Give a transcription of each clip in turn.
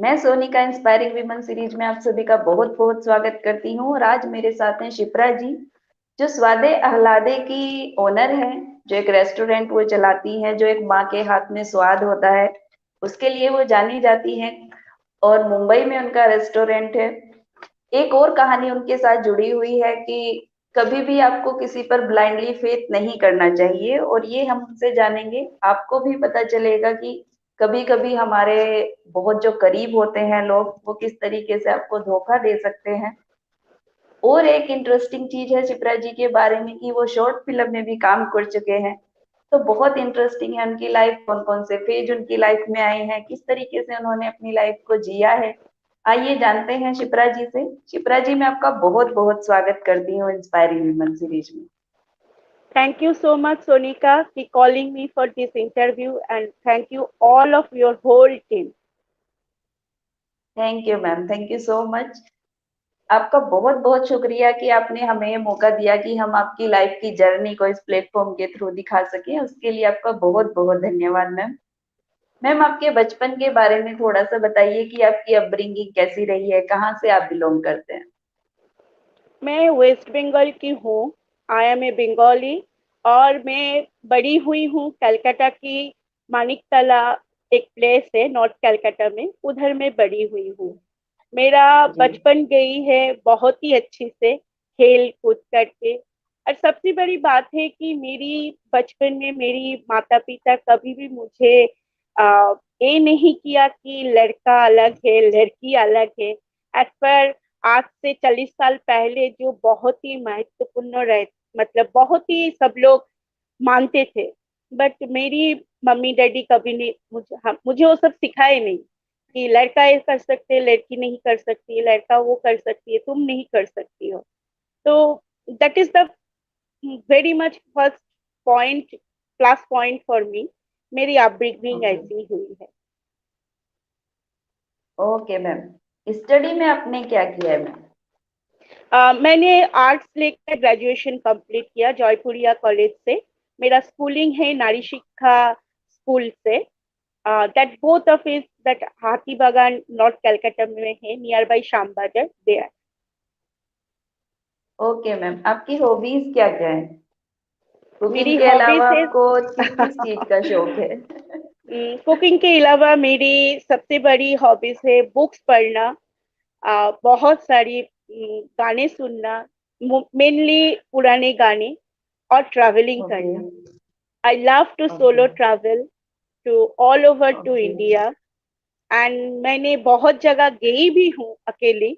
मैं Sonika inspiring women series में आप सभी का बहुत बहुत स्वागत करती हूँ। और आज मेरे साथ हैं शिप्रा जी, जो स्वादे आह्लादे की ओनर हैं, जो एक रेस्टोरेंट वो चलाती हैं, जो एक माँ के हाथ में स्वाद होता है उसके लिए वो जानी जाती हैं। और मुंबई में उनका रेस्टोरेंट है। एक और कहानी उनके साथ जुड़ी हुई है कि कभी भी आपको किसी पर ब्लाइंडली फेथ नहीं करना चाहिए, और ये हम उनसे जानेंगे। आपको भी पता चलेगा कि कभी कभी हमारे बहुत जो करीब होते हैं लोग, वो किस तरीके से आपको धोखा दे सकते हैं। और एक इंटरेस्टिंग चीज है शिप्रा जी के बारे में कि वो शॉर्ट फिल्म में भी काम कर चुके हैं। तो बहुत इंटरेस्टिंग है उनकी लाइफ, कौन कौन से फेज उनकी लाइफ में आए हैं, किस तरीके से उन्होंने अपनी लाइफ को जिया है। आइए जानते हैं शिप्रा जी से। शिप्रा जी, मैं आपका बहुत बहुत स्वागत करती हूँ इंस्पायरिंग वुमन सीरीज में। Thank you so much, Sonika, for calling me for this interview, and thank you all of your whole team. Thank you ma'am, thank you so much. आपका बहुत बहुत शुक्रिया कि आपने हमें ये मौका दिया कि हम आपकी लाइफ की जर्नी को इस प्लेटफॉर्म के थ्रू दिखा सके। उसके लिए आपका बहुत बहुत धन्यवाद मैम। मैम, आपके बचपन के बारे में थोड़ा सा बताइए कि आपकी अपब्रिंगिंग कैसी रही है, कहाँ से आप बिलोंग करते हैं। मैं वेस्ट बंगाल की हूँ। I am a Bengali. और मैं बड़ी हुई हूँ कलकत्ता की मानिकतला, एक प्लेस है नॉर्थ कलकत्ता में, उधर मैं बड़ी हुई हूँ। मेरा जी। बचपन गई है बहुत ही अच्छी से, खेल कूद करके। और सबसे बड़ी बात है कि मेरी बचपन में मेरी माता पिता कभी भी मुझे ये नहीं किया कि लड़का अलग है लड़की अलग है। एज पर आज से 40 साल पहले जो बहुत ही महत्वपूर्ण रहे, मतलब बहुत ही सब लोग मानते थे। बट मेरी मम्मी डैडी कभी नहीं मुझे वो सब सिखाए नहीं कि लड़का ये कर सकते, लड़की नहीं कर सकती, लड़का वो कर सकती है, तुम नहीं कर सकती हो। तो that is the very much first point, plus point for me. मेरी अपब्रिंगिंग ओके। ऐसी हुई है। ओके मैम, स्टडी में आपने क्या किया है मैम। मैंने आर्ट्स लेकर ग्रेजुएशन कंप्लीट किया जयपुरिया कॉलेज से। मेरा स्कूलिंग है नारी शिक्षा स्कूल से। That both of is that हाथी बागान नॉर्थ कलकत्ता में है, नियर बाई श्याम बाजार देयर। ओके मैम, आपकी हॉबीज क्या क्या है। मेरी कुकिंग के अलावा हॉबीज है आपको किस किस चीज का शौक है। कुकिंग के अलावा मेरी सबसे बड़ी हॉबीज है बुक्स पढ़ना, बहुत सारी गाने सुनना, मेनली पुराने गाने, और ट्रैवलिंग ओके। करना। I love to okay. Solo travel to all over to okay. India. And मैंने बहुत जगह गई भी हूँ अकेली।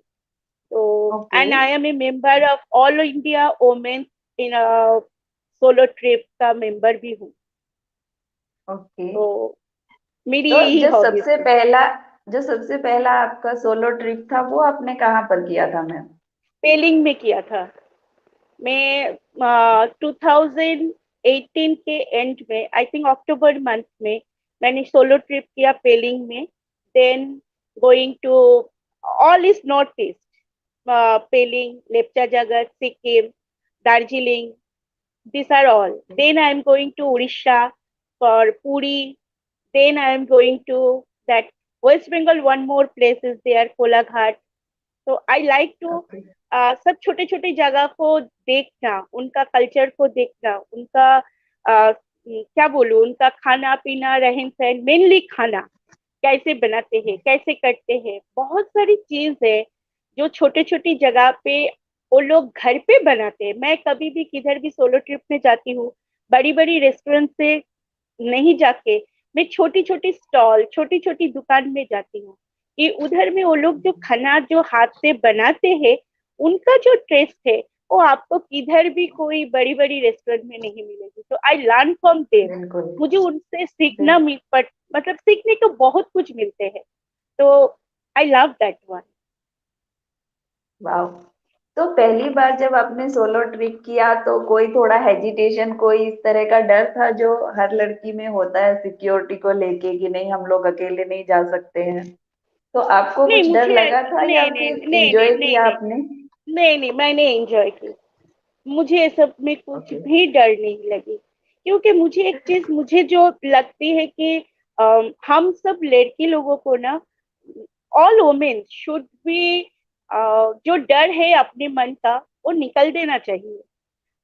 तो okay. And I am a member of all India women in solo trip का मेंबर भी हूँ। ओके। तो मेरी तो यही हॉबीज है। जो सबसे पहला आपका सोलो ट्रिप था वो आपने कहाँ पर किया था मैम। पेलिंग में किया था। मैं 2018 के एंड में, आई थिंक अक्टूबर मंथ में, मैंने सोलो ट्रिप किया पेलिंग में। Then going to all is north east, Pelling, Lepcha Jagat, Sikkim, Darjeeling, these are all. Then I am going to Odisha for Puri. Then I am going to that West Bengal. One more place is there, Kolaghat. तो I like to okay. सब छोटे छोटे जगह को देखना, उनका culture को देखना, उनका क्या बोलूं, उनका खाना पीना रहन सहन, मेनली खाना कैसे बनाते हैं, कैसे करते हैं। बहुत सारी चीज है जो छोटे छोटी जगह पे वो लोग घर पे बनाते हैं। मैं कभी भी किधर भी सोलो ट्रिप में जाती हूँ, बड़ी बड़ी रेस्टोरेंट से नहीं जाके मैं छोटी छोटी स्टॉल, छोटी छोटी दुकान में जाती हूँ कि उधर में वो लोग जो खाना जो हाथ से बनाते हैं, उनका जो टेस्ट है वो आपको किधर भी कोई बड़ी बड़ी रेस्टोरेंट में नहीं मिलेगी। तो आई लर्न फ्रॉम देम। बिल्कुल। मुझे उनसे सीखना बिल्कुल। मतलब सीखने को बहुत कुछ मिलते हैं। तो आई लव दैट वन। वाह। तो पहली बार जब आपने सोलो ट्रिप किया तो कोई थोड़ा हेजिटेशन, कोई इस तरह का डर था जो हर लड़की में होता है सिक्योरिटी को लेके कि नहीं हम लोग अकेले नहीं जा सकते हैं। तो आपको नहीं कुछ डर मुझे लगा था या नहीं नहीं फिर नहीं नहीं एंजॉय नहीं किया नहीं आपने। नहीं नहीं, मैंने एंजॉय की। मुझे ये सब में कुछ ओके। भी डर नहीं लगी। क्योंकि मुझे एक चीज मुझे जो लगती है कि हम सब लड़की लोगों को ना ऑल वुमेन शुड बी, जो डर है अपने मन का वो निकल देना चाहिए।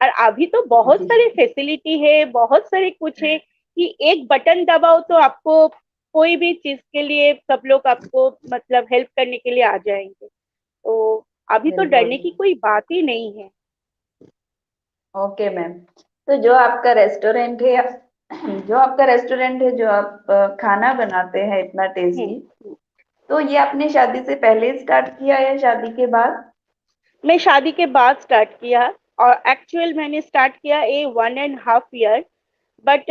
और अभी तो बहुत जी सारे फैसिलिटी है, बहुत सारे कुछ है कि एक बटन दबाओ तो आपको कोई भी चीज के लिए सब लोग आपको मतलब हेल्प करने के लिए आ जाएंगे। तो अभी तो बिल्कुल। डरने की कोई बात ही नहीं है। Okay ma'am. तो जो आपका रेस्टोरेंट है, जो आप खाना बनाते हैं इतना टेस्टी, हम्म। तो ये आपने शादी से पहले स्टार्ट किया या शादी के बाद? मैं शादी के बाद स्टार्ट किया, और एक्चुअल मैंने स्टार्ट किया a 1.5 year, but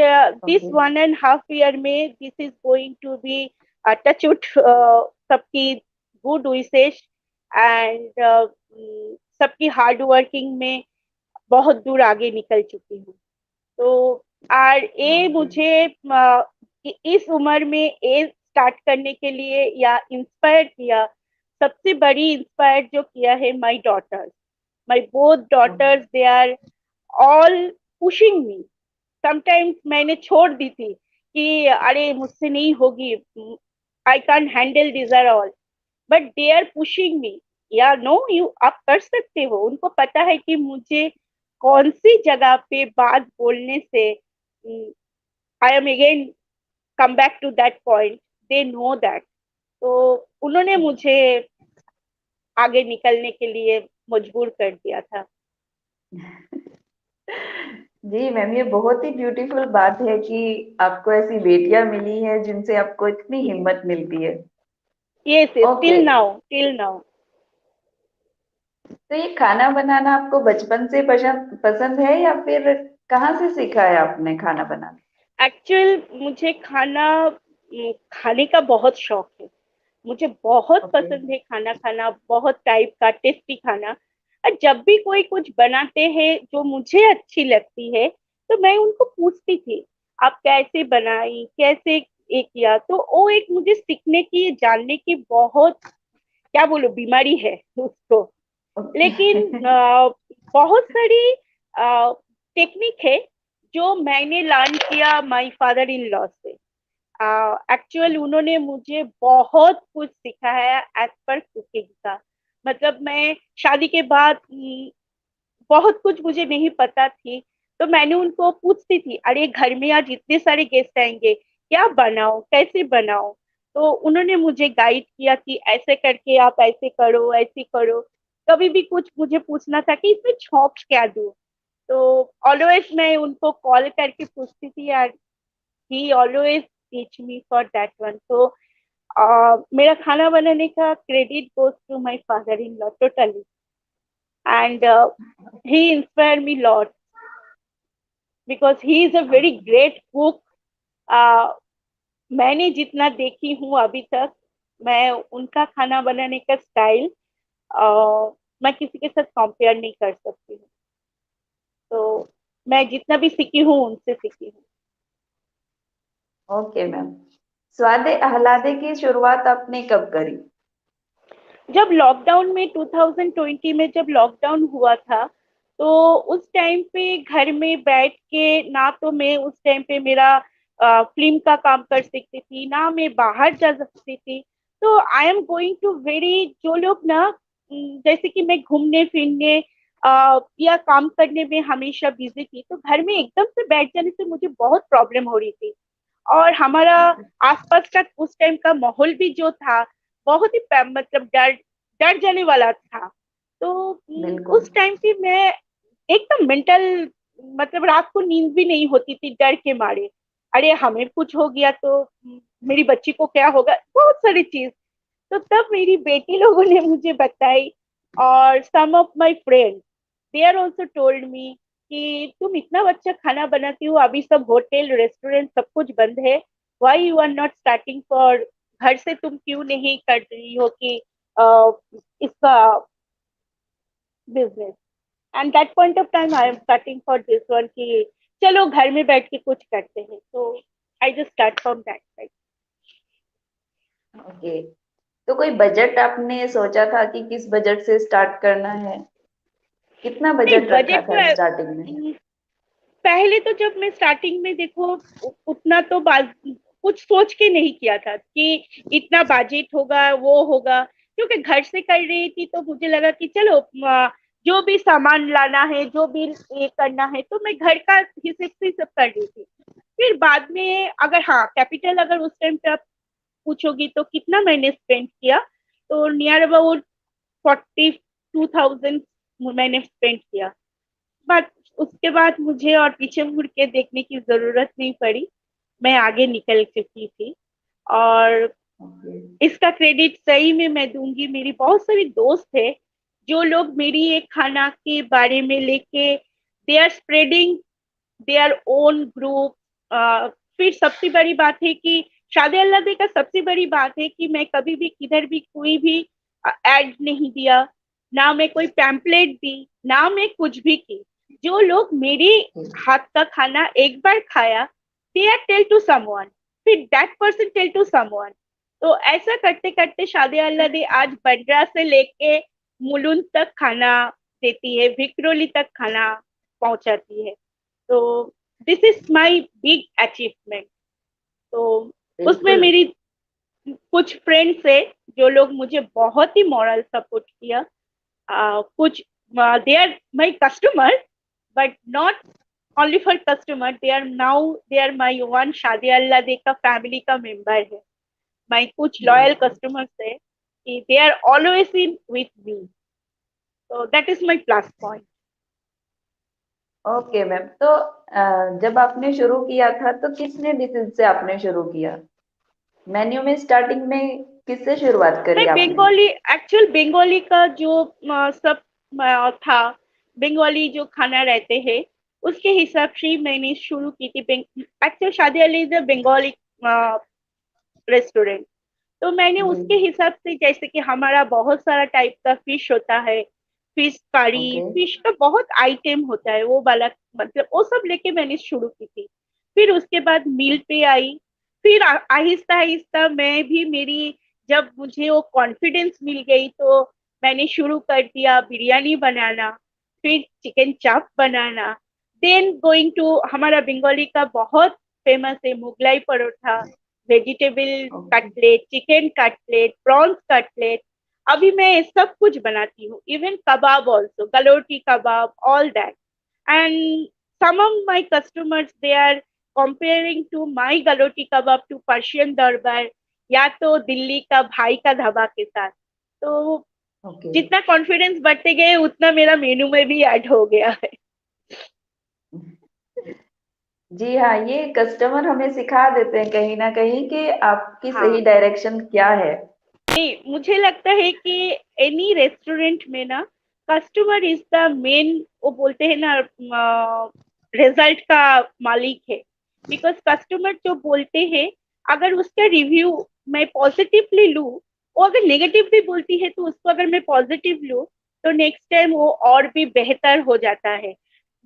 this okay. 1.5 year में this is going to be touch wood, सबकी गुड विशेष एंड सबकी हार्ड वर्किंग में बहुत दूर आगे निकल चुकी हूँ। तो और ये ओके। मुझे इस उम्र में ये स्टार्ट करने के लिए या इंस्पायर किया, सबसे बड़ी इंस्पायर जो किया है my daughters. My both okay. Daughters, they are all pushing me. Sometimes मैंने छोड़ दी थी कि अरे मुझसे नहीं होगी, I can handle this or all, but they are pushing me, या नो यू आप कर सकते हो। उनको पता है कि मुझे कौन सी जगह पे बात बोलने से I am again come back to that point, they know that. तो उन्होंने मुझे आगे निकलने के लिए मजबूर कर दिया था। जी मैम, ये बहुत ही ब्यूटीफुल बात है कि आपको ऐसी बेटियां मिली है जिनसे आपको इतनी हिम्मत मिलती है। Yes yes, okay. Till now, till now. तो ये खाना बनाना आपको बचपन से पसंद पसंद है या फिर कहाँ से सीखा है आपने खाना बनाना? एक्चुअल मुझे खाना खाने का बहुत शौक है। मुझे बहुत ओके। पसंद है खाना खाना, बहुत टाइप का टेस्टी खाना। और जब भी कोई कुछ बनाते हैं जो मुझे अच्छी लगती है, तो मैं उनको पूछती थी आप कैसे बनाई, कैसे ये किया। तो वो एक मुझे सीखने की, जानने की बहुत, क्या बोलो, बीमारी है उसको। ओके। लेकिन बहुत सारी टेक्निक है जो मैंने लर्न किया माय फादर इन लॉ से। एक्चुअल उन्होंने मुझे बहुत कुछ सिखाया एज पर कुकिंग का। मतलब मैं शादी के बाद बहुत कुछ मुझे नहीं पता थी, तो मैंने उनको पूछती थी अरे घर में आज इतने सारे गेस्ट आएंगे, क्या बनाओ, कैसे बनाओ। तो उन्होंने मुझे गाइड किया कि ऐसे करके आप ऐसे करो, ऐसे करो। कभी भी कुछ मुझे पूछना था कि इसमें छौंक क्या दूं, तो ऑलवेज मैं उनको कॉल करके पूछती थी, यार he always teach me for that one. तो मेरा खाना बनाने का credit goes to my father in law totally, and he inspired me lot because he is a very great cook. uh, मैंने जितना देखी हूँ अभी तक, मैं उनका खाना बनाने का स्टाइल मैं किसी के साथ कंपेयर नहीं कर सकती हूँ। तो मैं जितना भी सीखी हूँ उनसे सीखी हूँ। Okay ma'am. स्वादे आह्लादे की शुरुआत आपने कब करी? जब लॉकडाउन में 2020 में जब लॉकडाउन हुआ था, तो उस टाइम पे घर में बैठ के, ना तो मैं उस टाइम पे मेरा फिल्म का काम कर सकती थी, ना मैं बाहर जा सकती थी। तो I am going to very, जो लोग ना जैसे कि मैं घूमने फिरने या काम करने में हमेशा बिजी थी, तो घर में एकदम से बैठ जाने से मुझे बहुत प्रॉब्लम हो रही थी। और हमारा आसपास का उस टाइम का माहौल भी जो था बहुत ही मतलब डर डर जाने वाला था। तो बिल्कुल। उस टाइम पे मैं एकदम मेंटल, मतलब रात को नींद भी नहीं होती थी डर के मारे। अरे हमें कुछ हो गया तो मेरी बच्ची को क्या होगा, बहुत सारी चीज। तो तब मेरी बेटी लोगों ने मुझे बताई, और some of my friends, they are also told me कि तुम इतना अच्छा खाना बनाती हो, अभी सब होटल रेस्टोरेंट सब कुछ बंद है, why you are not starting for, घर से तुम क्यों नहीं कर रही हो कि इसका business. And that point of time I am starting for this one कि चलो घर में बैठ के कुछ करते हैं। तो I just start from that side. Okay. तो कोई बजट आपने सोचा था कि किस बजट से स्टार्ट करना है? कितना नहीं, बजट रखा बजट था स्टार्टिंग में? तो पहले तो जब मैं स्टार्टिंग में देखो उतना तो कुछ सोच के नहीं किया था कि इतना बजट होगा वो होगा, क्योंकि घर से कर रही थी तो मुझे लगा कि चलो जो भी सामान लाना है, जो भी ये करना है, तो मैं घर का हिसाब से सब कर रही थी। फिर बाद में अगर हाँ कैपिटल अगर उस टाइम पे आप पूछोगी तो कितना मैंने स्पेंड किया, तो नियर अबाउट 42,000 मैंने स्पेंड किया। बट उसके बाद मुझे और पीछे मुड़ के देखने की जरूरत नहीं पड़ी, मैं आगे निकल चुकी थी। और ओके। इसका क्रेडिट सही में मैं दूंगी, मेरी बहुत सारी दोस्त है जो लोग मेरी एक खाना के बारे में लेके they are spreading their own group. फिर सबसे बड़ी बात है कि शादी अल्लाह का सबसे बड़ी बात है कि मैं कभी भी किधर भी कोई भी एड नहीं दिया, ना मैं कोई पैम्पलेट दी, ना मैं कुछ भी की। जो लोग मेरी हाथ का खाना एक बार खाया, they are tell to someone, फिर that person tell to someone. तो ऐसा करते करते शादी अल्लाह आज बंड्रा से लेके मुलुंड तक खाना देती है, विक्रोली तक खाना पहुंचाती है। तो this is my big achievement. तो उसमें बिल्कुल। मेरी कुछ फ्रेंड्स है जो लोग मुझे बहुत ही मॉरल सपोर्ट किया। कुछ they are my customer, but not only for customer, they are now they are my one शादी अल्लाह का फैमिली का मेंबर है। माय कुछ लॉयल बिल्कुल। कस्टमर्स है कि they are always in with me. तो that is my plus point. Okay ma'am, तो जब आपने शुरू किया था तो कितने डिशेज से आपने शुरू किया? मेन्यू में स्टार्टिंग में किससे शुरुआत करी मैं आपने? बंगाली, एक्चुअल बंगाली का जो सब था, बंगाली जो खाना रहते हैं उसके हिसाब से ही मैंने शुरू की थी। एक्चुअल शादी Ali is a Bengali restaurant. तो मैंने जी। उसके हिसाब से, जैसे कि हमारा बहुत सारा टाइप का फिश होता है, फिश करी, ओके। फिश का बहुत आइटम होता है, वो वाला मतलब वो सब लेके मैंने शुरू की थी। फिर उसके बाद मील पे आई। फिर आहिस्ता आहिस्ता मैं भी मेरी, जब मुझे वो कॉन्फिडेंस मिल गई तो मैंने शुरू कर दिया बिरयानी बनाना, फिर चिकन चाप बनाना। देन गोइंग टू हमारा बंगाली का बहुत फेमस है Mughlai paratha, vegetable okay. Cutlet, chicken cutlet, prawns cutlet. अभी मैं सब कुछ बनाती हूँ, even kebab also, galouti kebab, all that. And some of my customers they are comparing to my galoti kebab to Persian दरबार या तो दिल्ली का भाई का ढाबा के साथ। तो ओके। जितना कॉन्फिडेंस बढ़ते गए उतना मेरा मेनू में भी ऐड हो गया है। जी हाँ, ये कस्टमर हमें सिखा देते हैं कहीं ना कहीं कि आपकी हाँ, सही डायरेक्शन क्या है। नहीं मुझे लगता है कि एनी रेस्टोरेंट में ना कस्टमर इज द मेन, वो बोलते हैं ना रिजल्ट का मालिक है। बिकॉज कस्टमर जो बोलते हैं, अगर उसका रिव्यू मैं पॉजिटिवली लूँ, वो अगर नेगेटिव भी बोलती है तो उसको अगर मैं पॉजिटिव लूँ तो नेक्स्ट टाइम वो और भी बेहतर हो जाता है।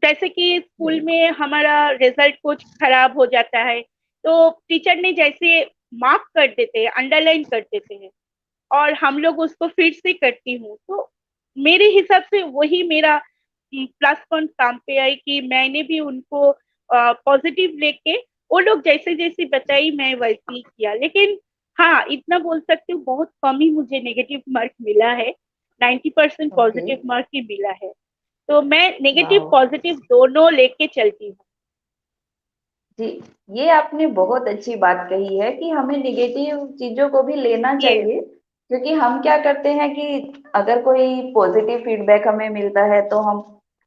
जैसे कि स्कूल बिल्कुल। में हमारा रिजल्ट कुछ खराब हो जाता है तो टीचर ने जैसे मार्क कर देते हैं, अंडरलाइन कर देते हैं, और हम लोग उसको फिर से करती हूँ। तो मेरे हिसाब से वही मेरा प्लस पॉइंट काम पे आई कि मैंने भी उनको पॉजिटिव लेके वो लोग जैसे जैसे बताई मैं वैसे ही किया। लेकिन हाँ इतना बोल सकती हूँ बहुत कम ही मुझे नेगेटिव मार्क मिला है, 90% ओके। पॉजिटिव मार्क ही मिला है। तो मैं नेगेटिव वाह। पॉजिटिव दोनों लेके चलती हूँ। जी, ये आपने बहुत अच्छी बात कही है कि हमें निगेटिव चीजों को भी लेना ये चाहिए। क्योंकि हम क्या करते हैं कि अगर कोई पॉजिटिव फीडबैक हमें मिलता है तो हम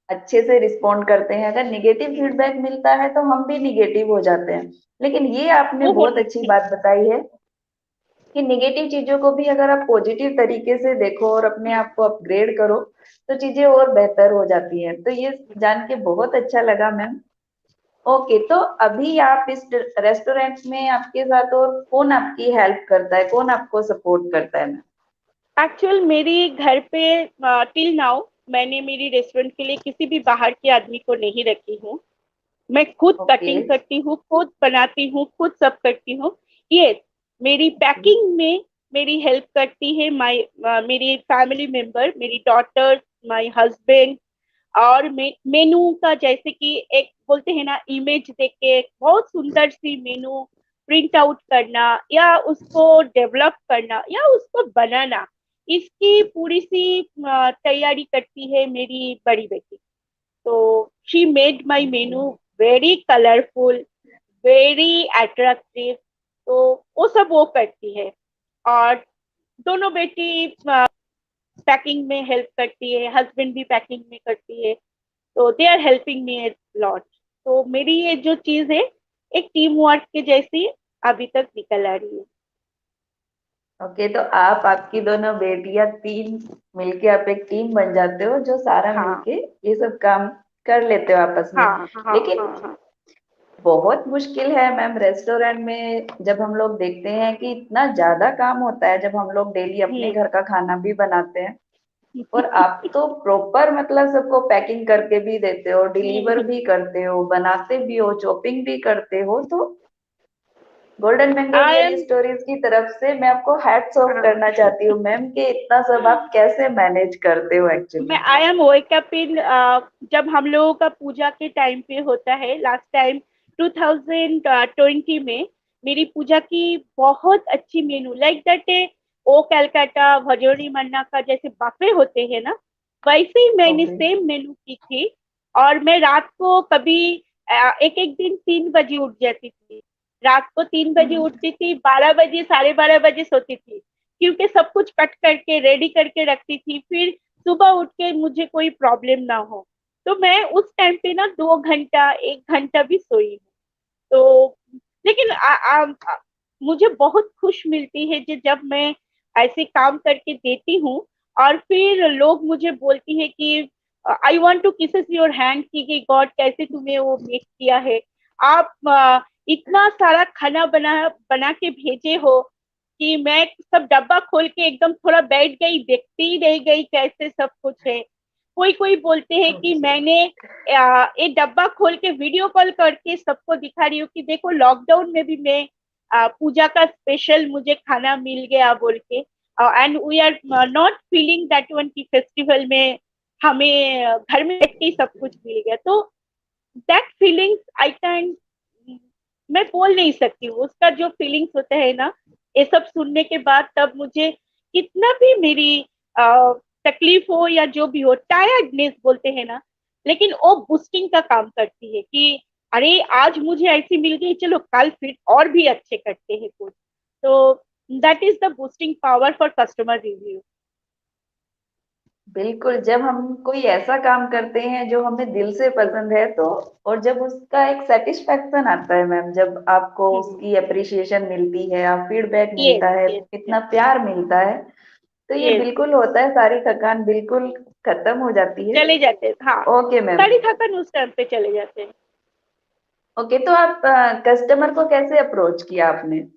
अच्छे से रिस्पॉन्ड करते हैं, अगर निगेटिव ये फीडबैक मिलता है तो हम भी निगेटिव हो जाते हैं। लेकिन ये आपने वो बहुत बोल अच्छी बात बताई है कि निगेटिव चीजों को भी अगर आप पॉजिटिव तरीके से देखो और अपने आप को अपग्रेड करो तो चीजें और बेहतर हो जाती हैं। तो ये जान के बहुत अच्छा लगा मैम। ओके, तो अभी आप इस रेस्टोरेंट में आपके साथ और कौन आपकी हेल्प करता है, कौन आपको सपोर्ट करता है मैम? एक्चुअल मेरी घर पे टिल नाउ मैंने मेरी रेस्टोरेंट के लिए किसी भी बाहर के आदमी को नहीं रखी हूँ। मैं खुद ओके। कटिंग करती हूँ, खुद बनाती हूँ, खुद सब करती हूँ। ये मेरी पैकिंग में मेरी हेल्प करती है मेरी फैमिली मेंबर, मेरी डॉटर, माय हस्बैंड। और मेनू का जैसे कि एक बोलते हैं ना, इमेज देख के बहुत सुंदर सी मेनू प्रिंट आउट करना या उसको डेवलप करना या उसको बनाना, इसकी पूरी सी तैयारी करती है मेरी बड़ी बेटी। तो she made my menu very colourful, very attractive. तो वो सब वो करती है। और दोनों बेटी पैकिंग में हेल्प करती है, हस्बैंड भी पैकिंग में करती है। तो they are helping me a lot. तो मेरी ये जो चीज है एक टीम वर्क के जैसी अभी तक निकल आ रही है। ओके, तो आप आपकी दोनों बेटियां तीन मिलके आप एक टीम बन जाते हो जो सारा हाँ मिलके ये सब काम कर लेते हो आपस में। हाँ हाँ लेकिन हाँ हाँ। बहुत मुश्किल है मैम रेस्टोरेंट में, जब हम लोग देखते हैं कि इतना ज्यादा काम होता है, जब हम लोग डेली अपने घर का खाना भी बनाते हैं और आप तो प्रॉपर मतलब सबको पैकिंग करके भी देते हो, डिलीवर भी करते हो, बनाते भी हो, चॉपिंग भी करते हो। तो golden mango I real M stories की तरफ से मैं आपको हैट्स ऑफ करना चाहती हूँ मैम कि इतना सब आप कैसे मैनेज करते हो मैं actually. I am wake up in, जब हम लोगों का पूजा के टाइम पे होता है लास्ट टाइम 2020 में, मेरी पूजा की बहुत अच्छी मेनू लाइक दैट ओ कलकत्ता भजोरी मन्ना का जैसे बफे होते हैं ना, वैसे ही मैंने ओके। सेम मेनू की थी। और मैं रात को कभी एक एक दिन 3 बजे उठ जाती थी। रात को 3 बजे उठती थी, 12 बजे 12:30 बजे सोती थी, क्योंकि सब कुछ कट करके रेडी करके रखती थी, फिर सुबह उठ के मुझे कोई प्रॉब्लम ना हो। तो मैं उस टाइम पे ना 2 घंटा 1 घंटा भी सोई हूँ। तो लेकिन मुझे बहुत खुश मिलती है जब मैं ऐसे काम करके देती हूँ और फिर लोग मुझे बोलती है कि I want to kisses your hand कि गॉड कैसे तुम्हें वो मेक किया है। आप इतना सारा खाना बना बना के भेजे हो कि मैं सब डब्बा खोल के एकदम थोड़ा बैठ गई, देखती ही रह गई कैसे सब कुछ है। कोई कोई बोलते हैं कि ओके। मैंने एक डब्बा खोल के वीडियो कॉल करके सबको दिखा रही हूँ कि देखो लॉकडाउन में भी मैं पूजा का स्पेशल मुझे खाना मिल गया बोल के। And we are not feeling that one की फेस्टिवल में हमें घर में बैठ के ही सब कुछ मिल गया। तो दैट फीलिंग्स आई कैन, मैं बोल नहीं सकती हूँ उसका जो फीलिंग्स होता है ना, ये सब सुनने के बाद तब मुझे कितना भी मेरी तकलीफ हो या जो भी हो, टायर्डनेस बोलते हैं ना, लेकिन वो बूस्टिंग का काम करती है कि अरे आज मुझे ऐसी मिल गई, चलो कल फिर और भी अच्छे करते हैं कुछ। तो that is the boosting power for customer review. बिल्कुल, जब हम कोई ऐसा काम करते हैं जो हमें दिल से पसंद है तो, और जब उसका एक सेटिस्फेक्शन आता है मैम, जब आपको उसकी अप्रिसिएशन मिलती है, आप फीडबैक यस मिलता है, यस इतना प्यार मिलता है, तो ये यस, बिल्कुल होता है, सारी थकान बिल्कुल खत्म हो जाती है। चले जाते हैं हाँ। Okay ma'am. सारी थकान उस टाइम पे चले जाते हैं। ओके, तो आप कस्टमर को कैसे अप्रोच किया आपने।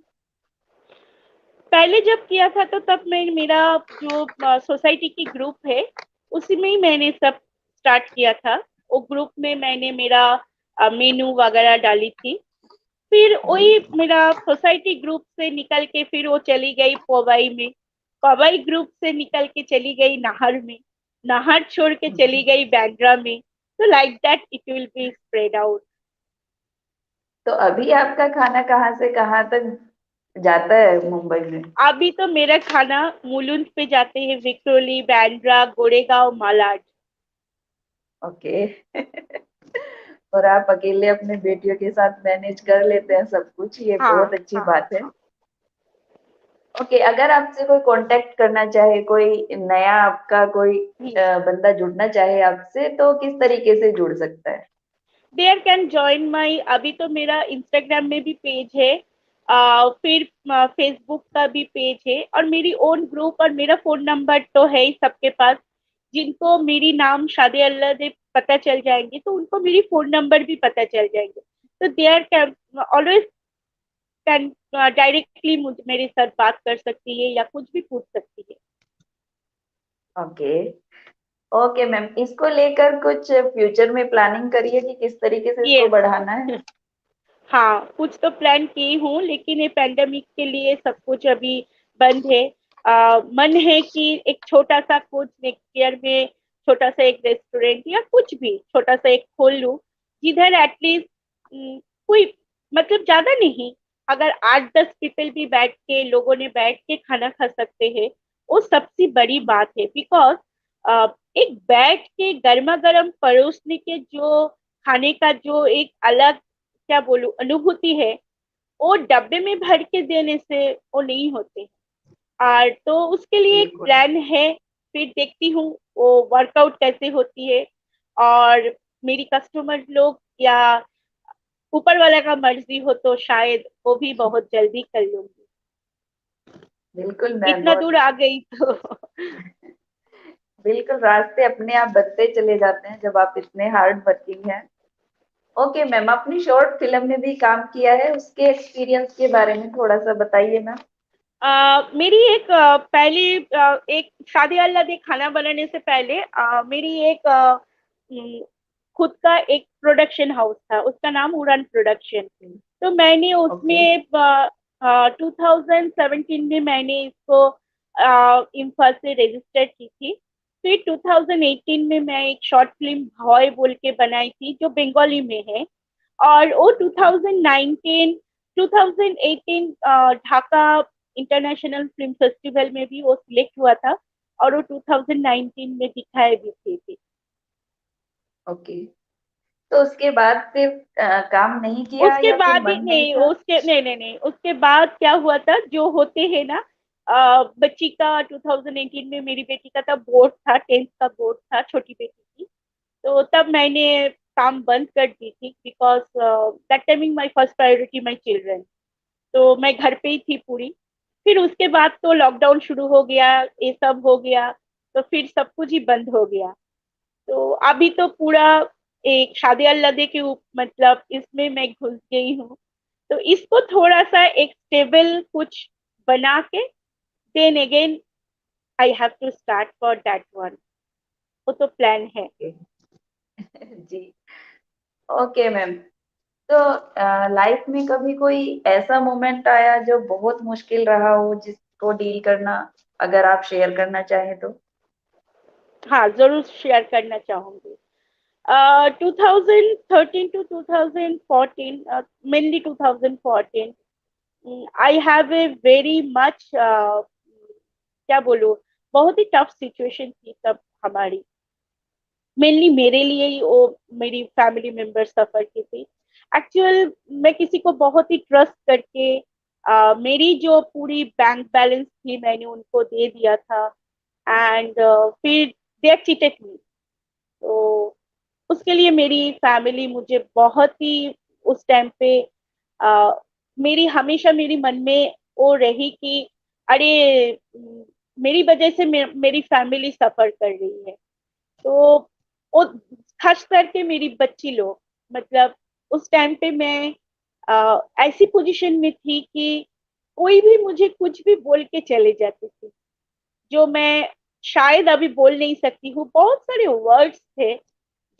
पहले जब किया था तो तब मैं मेरा जो सोसाइटी की ग्रुप है उसी में ही मैंने सब स्टार्ट किया था। वो ग्रुप में मैंने मेरा मेनू वगैरह डाली थी। फिर वही मेरा सोसाइटी ग्रुप से निकल के फिर वो चली गई पवई में, पवई ग्रुप से निकल के चली गई नाहर में, नाहर छोड़ के चली गई बैंड्रा में। तो like that it will be spread out. तो अभी आपका खाना कहाँ से कहाँ तक जाता है मुंबई में। अभी तो मेरा खाना मुलुंड पे जाते हैं, विक्रोली, बैंड्रा, गोरेगांव, मालाड। ओके। और आप अकेले अपने बेटियों के साथ मैनेज कर लेते हैं सब कुछ, ये हाँ बहुत अच्छी हाँ बात है। हाँ। ओके, अगर आपसे कोई कांटेक्ट करना चाहे, कोई नया आपका कोई बंदा जुड़ना चाहे आपसे, तो किस तरीके से जुड़ सकता है। देयर कैन ज्वाइन माई, अभी तो मेरा इंस्टाग्राम में भी पेज है, फिर फेसबुक का भी पेज है और मेरी ओन ग्रुप और मेरा फोन नंबर तो है ही सबके पास। जिनको मेरी नाम शादी अल्लाह दे पता चल जाएंगे तो उनको मेरी फोन नंबर भी पता चल जाएंगे। तो there can always can directly मेरे साथ बात कर सकती है या कुछ भी पूछ सकती है। ओके। ओके मैम, इसको लेकर कुछ फ्यूचर में प्लानिंग करिए कि किस तरीके से इसको यस, बढ़ाना है। हाँ कुछ तो प्लान की हूँ लेकिन ये पैंडेमिक के लिए सब कुछ अभी बंद है। मन है कि एक छोटा सा कुछ नेक्स्ट ईयर में छोटा सा एक रेस्टोरेंट या कुछ भी छोटा सा एक खोल लूँ, जिधर एटलीस्ट कोई मतलब ज्यादा नहीं, अगर 8-10 पीपल भी बैठ के लोगों ने बैठ के खाना खा सकते हैं, वो सबसे बड़ी बात है। बिकॉज एक बैठ के गर्मा गर्म परोसने के जो खाने का जो एक अलग, क्या बोलूं, अनुभूति है, वो डब्बे में भर के देने से वो नहीं होते। और तो उसके लिए एक बिल्कुल। प्लान है, फिर देखती हूँ वो वर्कआउट कैसे होती है। और मेरी कस्टमर लोग या ऊपर वाला का मर्जी हो तो शायद वो भी बहुत जल्दी कर लूंगी। बिल्कुल मैं इतना बहुत दूर आ गई तो बिल्कुल, रास्ते अपने आप बनते चले जाते हैं जब आप इतने हार्ड वर्किंग हैं। ओके मैम, अपनी शॉर्ट फिल्म में भी काम किया है, उसके एक्सपीरियंस के बारे में थोड़ा सा बताइए मैम। मेरी एक पहली एक शादी वाला दे खाना बनाने से पहले मेरी एक खुद का एक प्रोडक्शन हाउस था, उसका नाम उड़ान प्रोडक्शन। तो मैंने ओके। उसमें 2017 में मैंने इसको इम्फाल से रजिस्टर की थी। फिर 2018 में मैं एक शॉर्ट फिल्म भॉय बोल के बनाई थी जो बंगाली में है। और वो 2019 2018 ढाका इंटरनेशनल फिल्म फेस्टिवल में भी वो सिलेक्ट हुआ था, और वो 2019 में दिखाए भी थे। ओके, तो उसके बाद फिर काम नहीं किया उसके या फिर बाद ही मन नहीं नहीं, था? उसके नहीं नहीं नहीं, उसके बाद क्या हुआ था, जो होते हैं ना, बच्ची का 2018 में मेरी बेटी का था बोर्ड था, 10th का बोर्ड था छोटी बेटी की। तो तब मैंने काम बंद कर दी थी, because that timing my first priority my children. तो मैं घर पे ही थी पूरी। फिर उसके बाद तो लॉकडाउन शुरू हो गया, ये सब हो गया, तो फिर सब कुछ ही बंद हो गया। तो अभी तो पूरा एक शादी अल्लादे के मतलब इसमें मैं घुस गई हूँ। तो इसको थोड़ा सा एक स्टेबल कुछ बना के then again I have to start for that one. वो तो प्लान है। ओके। जी। ओके मैम, तो लाइफ में कभी कोई ऐसा मोमेंट आया जो बहुत मुश्किल रहा हो जिसको डील करना, अगर आप शेयर करना चाहें तो? हाँ, जरूर शेयर करना चाहूंगी। 2013 to 2014, mainly 2014, I have a very much, क्या बोलूं, बहुत ही टफ सिचुएशन थी तब हमारी। मेनली मेरे लिए ही वो, मेरी फैमिली मेंबर सफर की थी। एक्चुअल मैं किसी को बहुत ही ट्रस्ट करके मेरी जो पूरी बैंक बैलेंस थी मैंने उनको दे दिया था। एंड फिर दे चीटेड मी। तो उसके लिए मेरी फैमिली मुझे बहुत ही उस टाइम पे आ, मेरी हमेशा मेरी मन में वो रही कि अरे, मेरी वजह से मेरी फैमिली सफर कर रही है। तो वो खास करके मेरी बच्ची लोग, मतलब उस टाइम पे मैं ऐसी पोजीशन में थी कि कोई भी मुझे कुछ भी बोल के चले जाती थी, जो मैं शायद अभी बोल नहीं सकती हूँ। बहुत सारे वर्ड्स थे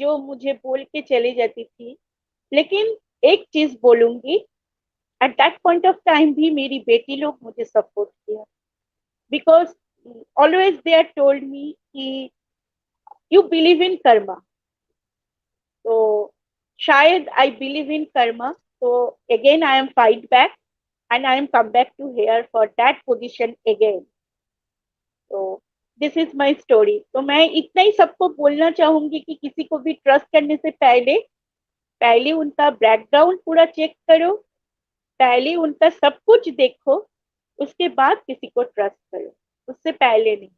जो मुझे बोल के चली जाती थी। लेकिन एक चीज बोलूंगी, at that point of time भी मेरी बेटी लोग मुझे सपोर्ट किया। Because always they are told me कि यू बिलीव इन कर्मा। तो शायद आई बिलीव इन कर्मा। तो again I am fight back, and I am come back to here for that position again. तो this is my story. तो मैं इतना ही सबको बोलना चाहूंगी कि किसी को भी ट्रस्ट करने से पहले पहले उनका बैकग्राउंड पूरा चेक करो, पहले उनका सब कुछ देखो, उसके बाद किसी को ट्रस्ट करो, उससे पहले नहीं।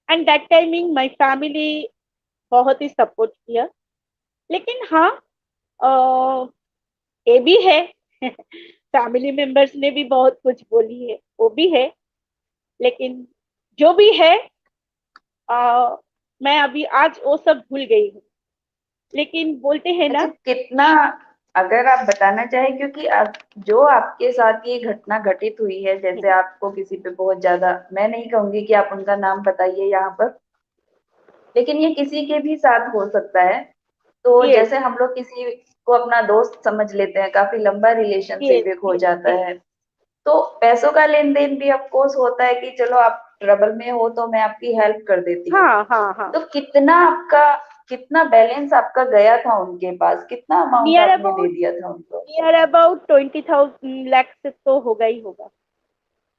And that timing my family बहुत ही सपोर्ट किया। लेकिन हाँ, ये भी है फैमिली मेंबर्स ने भी बहुत कुछ बोली है, वो भी है। लेकिन जो भी है, अ, मैं अभी आज वो सब भूल गई हूँ। लेकिन बोलते हैं अच्छा, ना। कितना, अगर आप बताना चाहें, क्योंकि आप, जो आपके साथ ये घटना घटित हुई है, जैसे आपको किसी पे बहुत ज्यादा, मैं नहीं कहूंगी कि आप उनका नाम बताइए यहाँ पर, लेकिन ये किसी के भी साथ हो सकता है। तो यस, जैसे हम लोग किसी को अपना दोस्त समझ लेते हैं, काफी लंबा यस, रिलेशनशिप एक हो यस, जाता यस। है, तो पैसों का लेन देन भी ऑफ कोर्स होता है कि चलो आप ट्रबल में हो तो मैं आपकी हेल्प कर देती हूँ। हाँ, हाँ, हाँ। तो कितना आपका कितना बैलेंस आपका गया था उनके पास, कितना अमाउंट नियर आपने दे अबाउट दिया था उनको? नियर अबाउट 20,000 लाख से तो होगा ही होगा,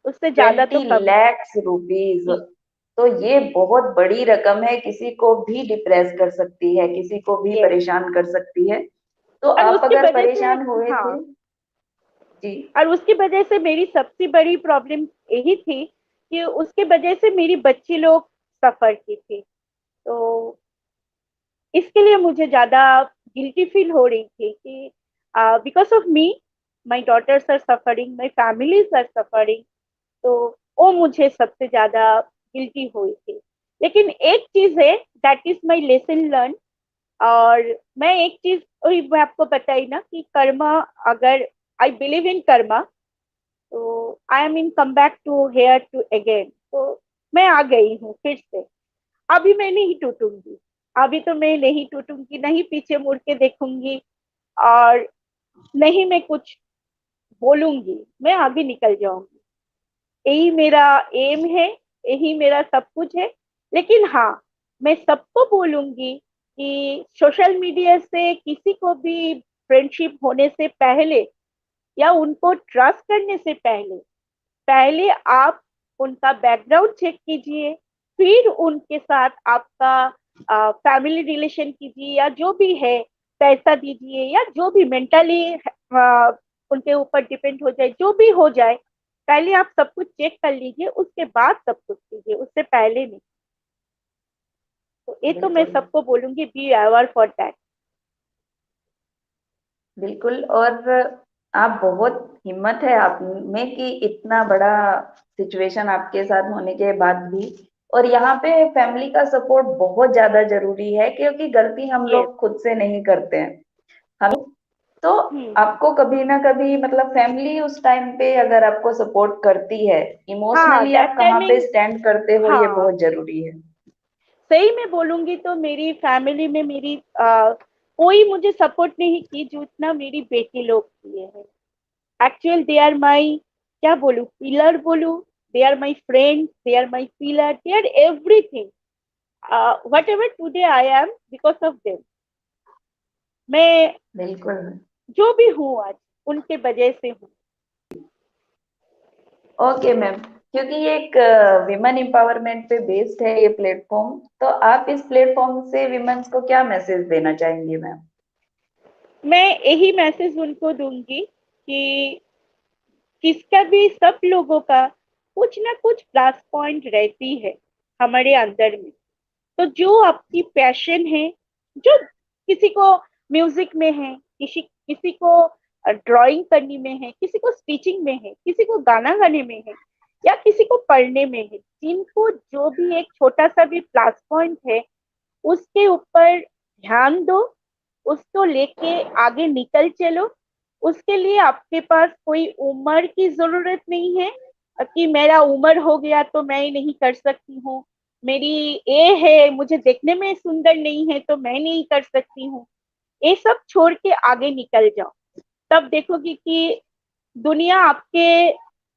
उससे ज्यादा तो 20 कम नहीं। लाख रुपीज, जी। तो ये जी। बहुत बड़ी रकम है, किसी को भी डिप्रेस कर सकती है, किसी को भी यस। परेशान कर सकती है। तो और आप उसकी अगर वजह से, परेशान हुए थे। हाँ, जी। और उसकी वजह से मेरी सबसे बड़ी प्रॉब्लम यही थी कि उसके वजह से मेरी बच्ची लोग सफर की थी। तो इसके लिए मुझे ज्यादा गिल्टी फील हो रही थी कि because of me my daughters are suffering, my families are suffering. तो वो मुझे सबसे ज्यादा गिल्टी हुई थी। लेकिन एक चीज है, that is my lesson learn. और मैं एक चीज वही मैं आपको बताई ना कि कर्मा, अगर आई बिलीव इन कर्मा, तो I am in come back to here to again. तो मैं आ गई हूँ फिर से। अभी मैं नहीं टूटूंगी, अभी तो मैं नहीं टूटूंगी, नहीं पीछे मुड़ के देखूंगी, और नहीं मैं कुछ बोलूंगी, मैं आगे निकल जाऊंगी। यही मेरा एम है, यही मेरा सब कुछ है। लेकिन हाँ, मैं सबको बोलूंगी कि सोशल मीडिया से किसी को भी फ्रेंडशिप होने से पहले या उनको ट्रस्ट करने से पहले, पहले आप उनका बैकग्राउंड चेक कीजिए, फिर उनके साथ आपका फैमिली रिलेशन कीजिए, या जो भी है, पैसा दीजिए, या जो भी मेंटली उनके ऊपर डिपेंड हो जाए, जो भी हो जाए, पहले आप सब कुछ चेक कर लीजिए, उसके बाद सब कुछ कीजिए, उससे पहले नहीं। तो ये तो मैं बिल्कुल। सबको बोलूंगी, बी अवेयर फॉर दैट। बिल्कुल। और आप बहुत हिम्मत है आप में कि इतना बड़ा सिचुएशन आपके साथ होने के बाद भी, और यहाँ पे फैमिली का सपोर्ट बहुत ज्यादा जरूरी है, क्योंकि गलती हम यस। लोग खुद से नहीं करते हैं। हम तो हम्म। आपको कभी ना कभी मतलब फैमिली उस टाइम पे अगर आपको सपोर्ट करती है, हाँ, इमोशनली दैट आप कहाँ पे टाइमिंग। स्टैंड करते हो, ये हाँ, बहुत जरूरी है। सही में बोलूंगी तो मेरी फैमिली में मेरी कोई मुझे सपोर्ट नहीं की जितना मेरी बेटी लोग किए हैं। एक्चुअल दे आर माई, क्या बोलूं, पिलर बोलूं, they are my friend, they are my pillar, they are everything. Whatever today I am because of them. मैं बिल्कुल। जो भी हूँ आज उनके वजह से हूँ। ओके मैम, क्योंकि ये एक विमेन एम्पावरमेंट पे बेस्ड है ये प्लेटफॉर्म, तो आप इस प्लेटफॉर्म से विमेन्स को क्या मैसेज देना चाहेंगी मैम? मैं यही मैसेज उनको दूंगी कि किसका भी, सब लोगों का कुछ ना कुछ प्लस पॉइंट रहती है हमारे अंदर में। तो जो आपकी पैशन है, जो किसी को म्यूजिक में है, किसी किसी को ड्राइंग करने में है, किसी को स्पीचिंग में है, किसी को गाना गाने में है, या किसी को पढ़ने में है, जिनको जो भी एक छोटा सा भी प्लस पॉइंट है, उसके ऊपर ध्यान दो, उसको लेके आगे निकल चलो। उसके लिए आपके पास कोई उम्र की जरूरत नहीं है कि मेरा उम्र हो गया तो मैं नहीं कर सकती हूँ, मेरी ये है, मुझे देखने में सुंदर नहीं है तो मैं नहीं कर सकती हूँ। ये सब छोड़ के आगे निकल जाओ, तब देखोगी कि दुनिया आपके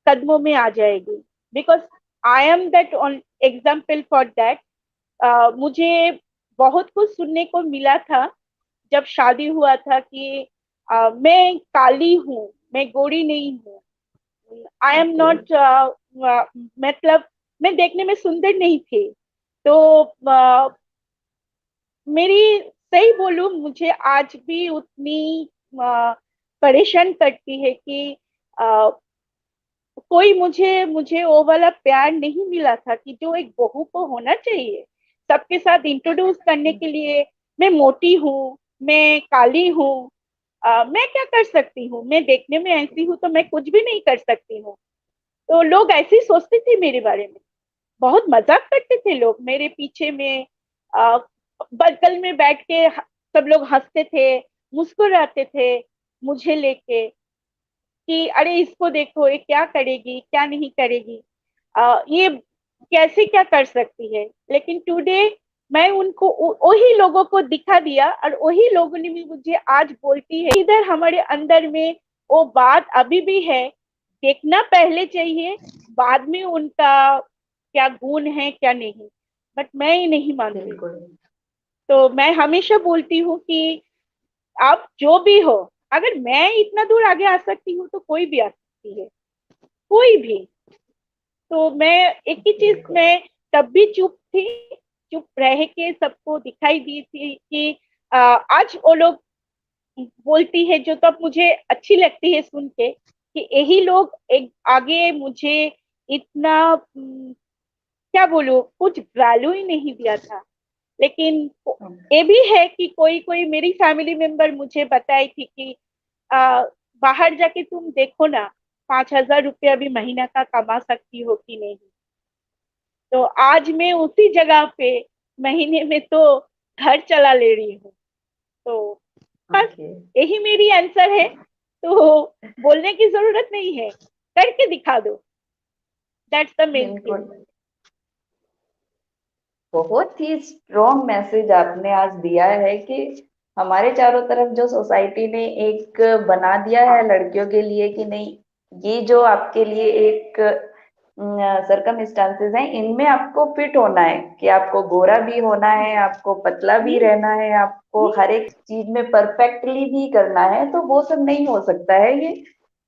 कदमों में आ जाएगी। Because I am that example for that. मुझे बहुत कुछ सुनने को मिला था जब शादी हुआ था कि मैं काली हूँ, मैं गोरी नहीं हूँ, आई एम ओके। नॉट, मतलब मैं देखने में सुंदर नहीं थी। तो मेरी, सही बोलूं, मुझे आज भी उतनी परेशान करती है कि अ, कोई मुझे मुझे वो वाला प्यार नहीं मिला था कि जो एक बहू को होना चाहिए सबके साथ इंट्रोड्यूस करने के लिए। मैं मोटी हूँ, मैं काली हूँ, मैं क्या कर सकती हूँ, मैं देखने में ऐसी हूँ तो मैं कुछ भी नहीं कर सकती हूँ। तो लोग ऐसे ही सोचते थे मेरे बारे में, बहुत मजाक करते थे लोग मेरे पीछे में। आ, बगल में बैठ के सब लोग हंसते थे, मुस्कुराते थे मुझे लेके कि अरे इसको देखो, ये क्या करेगी, क्या नहीं करेगी, ये कैसे क्या कर सकती है। लेकिन टुडे मैं उनको वही लोगों को दिखा दिया, और वही लोगों ने भी मुझे आज बोलती है इधर हमारे अंदर में वो बात अभी भी है। देखना पहले चाहिए, बाद में उनका क्या गुण है क्या नहीं। बट मैं ये नहीं मानती। बिल्कुल। तो मैं हमेशा बोलती हूँ कि आप जो भी हो, अगर मैं इतना दूर आगे आ सकती हूँ तो कोई भी आ सकती है, कोई भी। तो मैं एक ही चीज बिल्कुल। में तब भी चुप थी, चुप रह के सबको दिखाई दी थी कि आज वो लोग बोलती है जो तब मुझे अच्छी लगती है सुन के, कि यही लोग एक आगे मुझे इतना क्या बोलूं, कुछ वैल्यू ही नहीं दिया था। लेकिन ये भी है कि कोई कोई मेरी फैमिली मेंबर मुझे बताई थी कि आ, बाहर जाके तुम देखो ना, 5,000 रुपया भी महीना का कमा सकती हो कि नहीं। तो आज मैं उसी जगह पे महीने में तो घर चला ले रही हूँ। तो बस ओके। यही मेरी आंसर है। तो बोलने की जरूरत नहीं है, करके दिखा दो, दैट्स द मेन थिंग। बिल्कुल। बहुत ही स्ट्रॉन्ग मैसेज आपने आज दिया है कि हमारे चारों तरफ जो सोसाइटी ने एक बना दिया है हाँ। लड़कियों के लिए कि नहीं, ये जो आपके लिए एक सरकमस्टांसेस हैं, इनमें आपको फिट होना है, कि आपको गोरा भी होना है, आपको पतला भी हम्म। रहना है, आपको हम्म। हर एक चीज में परफेक्टली भी करना है, तो वो सब नहीं हो सकता है। ये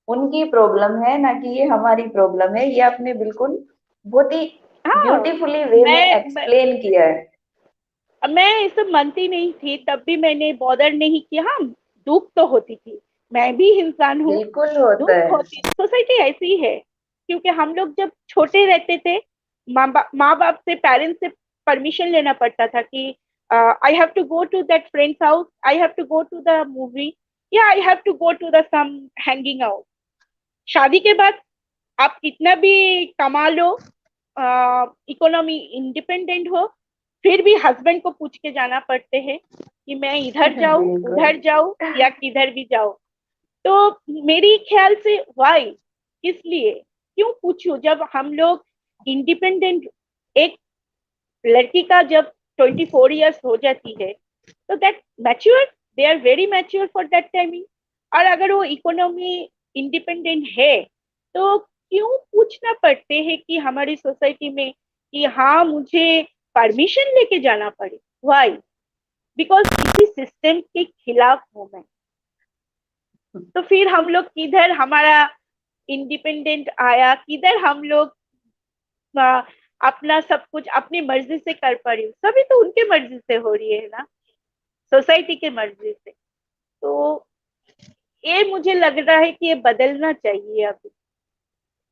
उनकी प्रॉब्लम है, ना कि ये हमारी प्रॉब्लम है। ये आपने बिल्कुल बहुत ही हाँ। ब्यूटीफुली वे में मैं एक्सप्लेन किया है। मैं ये सब मानती नहीं थी, तब भी मैंने बॉदर नहीं किया। हाँ, दुख तो होती थी, मैं भी इंसान हूँ, बिल्कुल होता दुख है। होती। सोसाइटी ऐसी है, क्योंकि हम लोग जब छोटे रहते थे, माँ बाप से, पेरेंट्स से परमिशन लेना पड़ता था कि I have to go to that friends house, I have to go to the movie, या I have to go to the some hanging out. शादी के बाद आप कितना भी कमा लो, इकोनॉमी इंडिपेंडेंट हो, फिर भी हस्बैंड को पूछ के जाना पड़ते हैं कि मैं इधर जाऊं, बिल्कुल। उधर जाऊं, या किधर भी जाऊं। तो मेरी ख्याल से वाई, किस लिए, क्यों पूछूं, जब हम लोग इंडिपेंडेंट। एक लड़की का जब 24 ईयर्स हो जाती है, तो that mature, they are very mature for that timing. और अगर वो इकोनॉमी इंडिपेंडेंट है, तो क्यों पूछना पड़ते हैं कि हमारी सोसाइटी में कि हाँ मुझे परमिशन लेके जाना पड़े। वाई? बिकॉज इसी सिस्टम के खिलाफ हूं मैं। तो फिर हम लोग किधर हमारा इंडिपेंडेंट आया, किधर हम लोग अपना सब कुछ अपनी मर्जी से कर पा रही हूँ। सभी तो उनके मर्जी से हो रही है ना, सोसाइटी के मर्जी से। तो ये मुझे लग रहा है कि ये बदलना चाहिए अभी,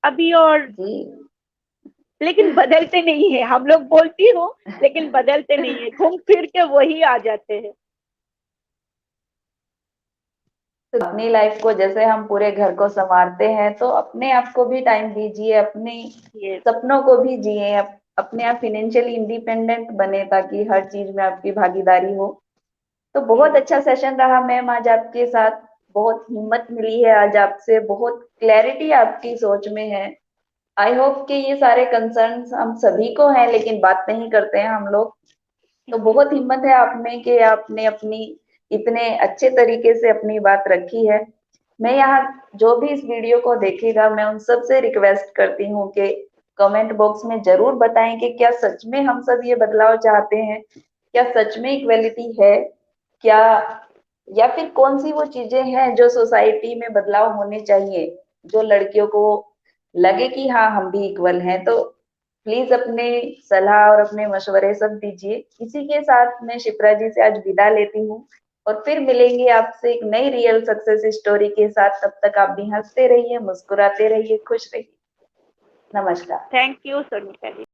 अभी और। जी। लेकिन बदलते नहीं है, हम लोग बोलती हूँ, लेकिन बदलते नहीं है, घूम फिर के वही आ जाते हैं। तो अपनी लाइफ को जैसे हम पूरे घर को संवारते हैं, तो अपने आप को भी टाइम दीजिए, अपने ये सपनों को भी जिए, अपने आप फिनेंशियली इंडिपेंडेंट बने, ताकि हर चीज में आपकी भागीदारी हो। तो बहुत अच्छा सेशन रहा मैम आज आपके साथ। बहुत हिम्मत मिली है आज आपसे, बहुत क्लैरिटी आपकी सोच में है। आई होप कि ये सारे कंसर्न्स हम सभी को हैं, लेकिन बात नहीं करते हैं हम लोग। तो बहुत हिम्मत है आप में कि आपने अपनी इतने अच्छे तरीके से अपनी बात रखी है। मैं यहाँ जो भी इस वीडियो को देखेगा, मैं उन सब से रिक्वेस्ट करती हूँ कि कमेंट बॉक्स में जरूर बताएं कि क्या सच में हम सब ये बदलाव चाहते हैं, क्या सच में इक्वेलिटी है, क्या, या फिर कौन सी वो चीजें हैं जो सोसाइटी में बदलाव होने चाहिए, जो लड़कियों को लगे कि हाँ हम भी इक्वल हैं। तो प्लीज अपने सलाह और अपने मशवरे सब दीजिए। इसी के साथ मैं शिप्रा जी से आज विदा लेती हूँ, और फिर मिलेंगे आपसे एक नई रियल सक्सेस स्टोरी के साथ। तब तक आप भी हंसते रहिए, मुस्कुराते रहिए, खुश रहिए। नमस्कार। Thank you Sonika ji.